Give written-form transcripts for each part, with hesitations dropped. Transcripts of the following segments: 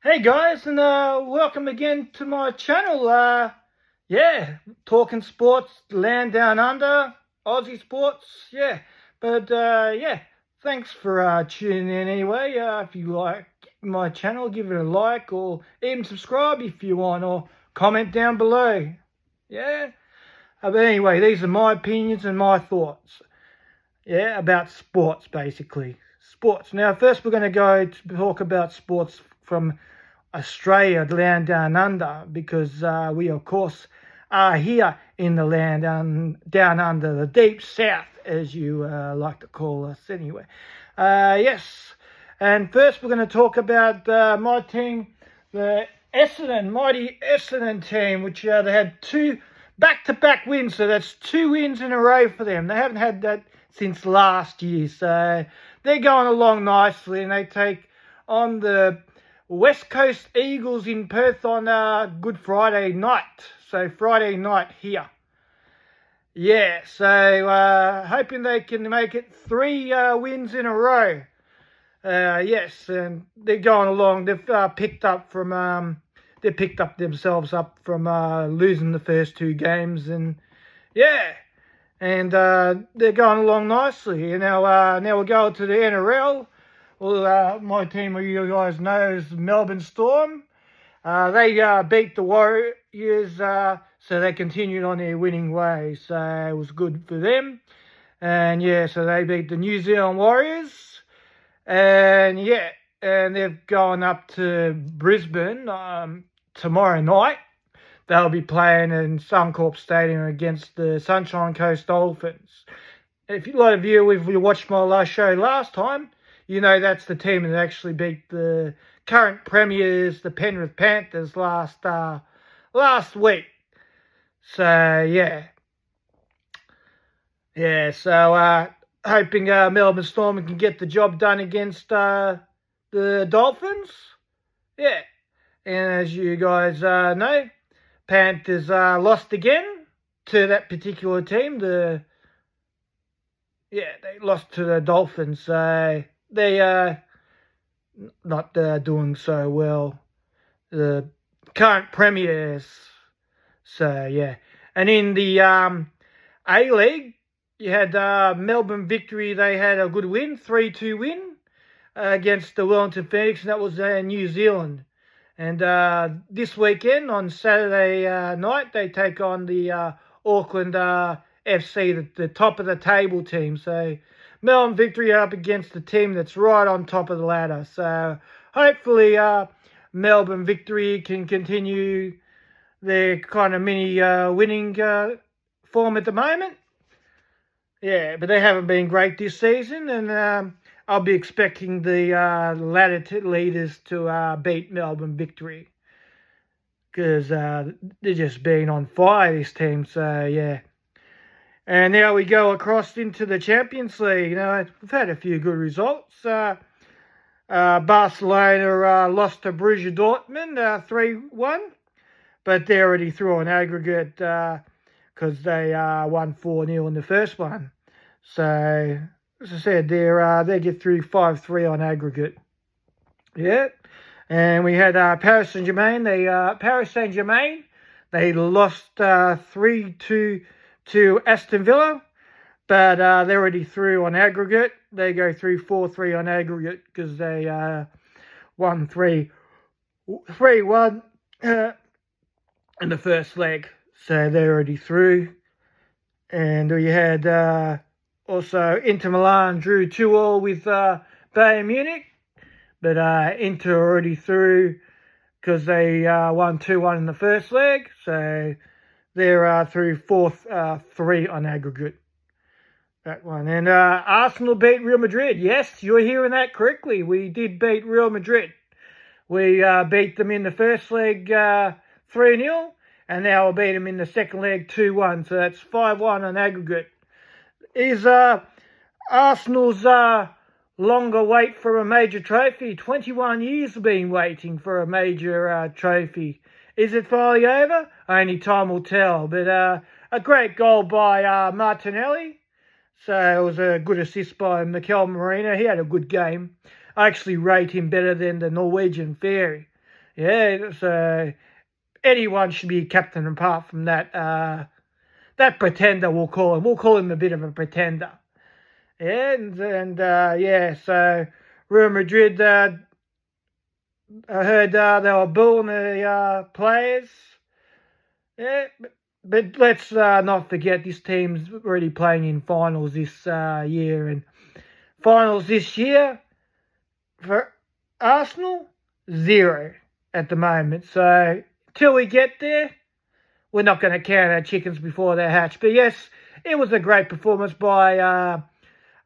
Hey guys, and welcome again to my channel. Talking sports, land down under, Aussie sports, yeah. But thanks for tuning in anyway. If you like my channel, give it a like or even subscribe if you want, or comment down below. Yeah. But anyway, these are my opinions and my thoughts. Yeah, about sports basically. Sports. Now, first we're going to go to talk about sports from Australia, land down under, because we of course are here in the land down under, the deep south, as you like to call us anyway. Yes, and first we're going to talk about my team, the mighty Essendon team, which they had two back-to-back wins, so that's 2 wins in a row for them. They haven't had that since last year, so they're going along nicely, and they take on the West Coast Eagles in Perth on Good Friday night. So Friday night here. Yeah, so hoping they can make it 3 wins in a row. Yes, and they're going along. They've picked up themselves up from losing the first 2 games, and yeah, and they're going along nicely. And now we'll go to the NRL. Well, my team, you guys know, is Melbourne Storm. They beat the Warriors, so they continued on their winning way. So it was good for them. And yeah, so they beat the New Zealand Warriors. And yeah, and they're going up to Brisbane tomorrow night. They'll be playing in Suncorp Stadium against the Sunshine Coast Dolphins. If a lot of you, if you watched my last show last time, you know that's the team that actually beat the current premiers, the Penrith Panthers, last week. So yeah, So hoping Melbourne Storm can get the job done against the Dolphins. Yeah, and as you guys know, Panthers lost again to that particular team. They lost to the Dolphins. So they not doing so well, the current premiers. So yeah, and in the A-League, you had Melbourne Victory. They had a good win, 3-2 win against the Wellington Phoenix, and that was New Zealand. And this weekend on Saturday night, they take on the Auckland FC, the top of the table team. So Melbourne Victory up against the team that's right on top of the ladder. So hopefully Melbourne Victory can continue their kind of mini winning form at the moment. Yeah, but they haven't been great this season, and I'll be expecting the ladder leaders to beat Melbourne Victory, because they're just been on fire, this team. So yeah. And now we go across into the Champions League. You know, we've had a few good results. Barcelona lost to Borussia Dortmund 3-1, but they're already through on aggregate because they won 4-0 in the first one. So, as I said, they get through 5-3 on aggregate. Yeah. And we had Paris Saint-Germain. They lost 3-2 to Aston Villa, but they're already through on aggregate. They go through 4-3 on aggregate because they won 3-1 in the first leg. So they're already through. And we had also Inter Milan drew 2-2 with Bayern Munich, but Inter already through because they won 2-1 in the first leg. So they're through 4-3 on aggregate. That one. And Arsenal beat Real Madrid. Yes, you're hearing that correctly. We did beat Real Madrid. We beat them in the first leg 3-0, and now we'll beat them in the second leg 2-1. So that's 5-1 on aggregate. Is Arsenal's longer wait for a major trophy? 21 years been waiting for a major trophy. Is it finally over? Only time will tell. But a great goal by Martinelli. So it was a good assist by Mikel Merino. He had a good game. I actually rate him better than the Norwegian Fairy. Yeah, so anyone should be captain apart from that that pretender, we'll call him. We'll call him a bit of a pretender. Yeah, and yeah, so Real Madrid, I heard they were booing the players. Yeah, but let's not forget this team's already playing in finals this year. And finals this year for Arsenal, 0 at the moment. So till we get there, we're not going to count our chickens before they hatch. But yes, it was a great performance by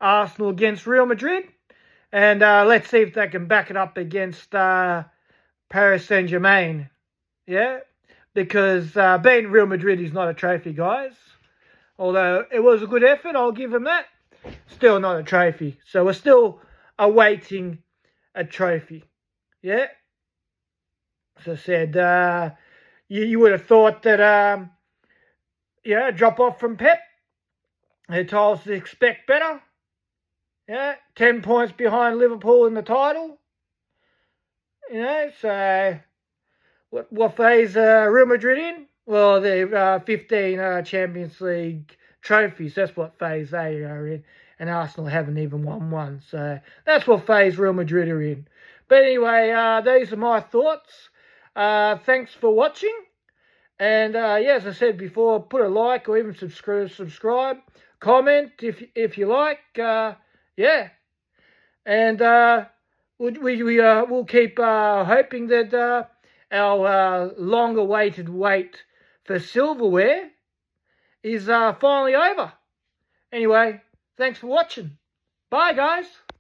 Arsenal against Real Madrid. And let's see if they can back it up against Paris Saint-Germain. Yeah, because beating Real Madrid is not a trophy, guys. Although it was a good effort, I'll give them that. Still not a trophy. So we're still awaiting a trophy. Yeah. As I said, you would have thought that, yeah, drop off from Pep. They told us to expect better. Yeah, 10 points behind Liverpool in the title. You know, so what phase Real Madrid in? Well, they're 15 Champions League trophies. That's what phase they are in. And Arsenal haven't even won one. So that's what phase Real Madrid are in. But anyway, these are my thoughts. Thanks for watching. And yeah, as I said before, put a like or even subscribe. Comment if you like. Yeah. And we'll keep hoping that our long-awaited wait for silverware is finally over. Anyway, thanks for watching. Bye, guys.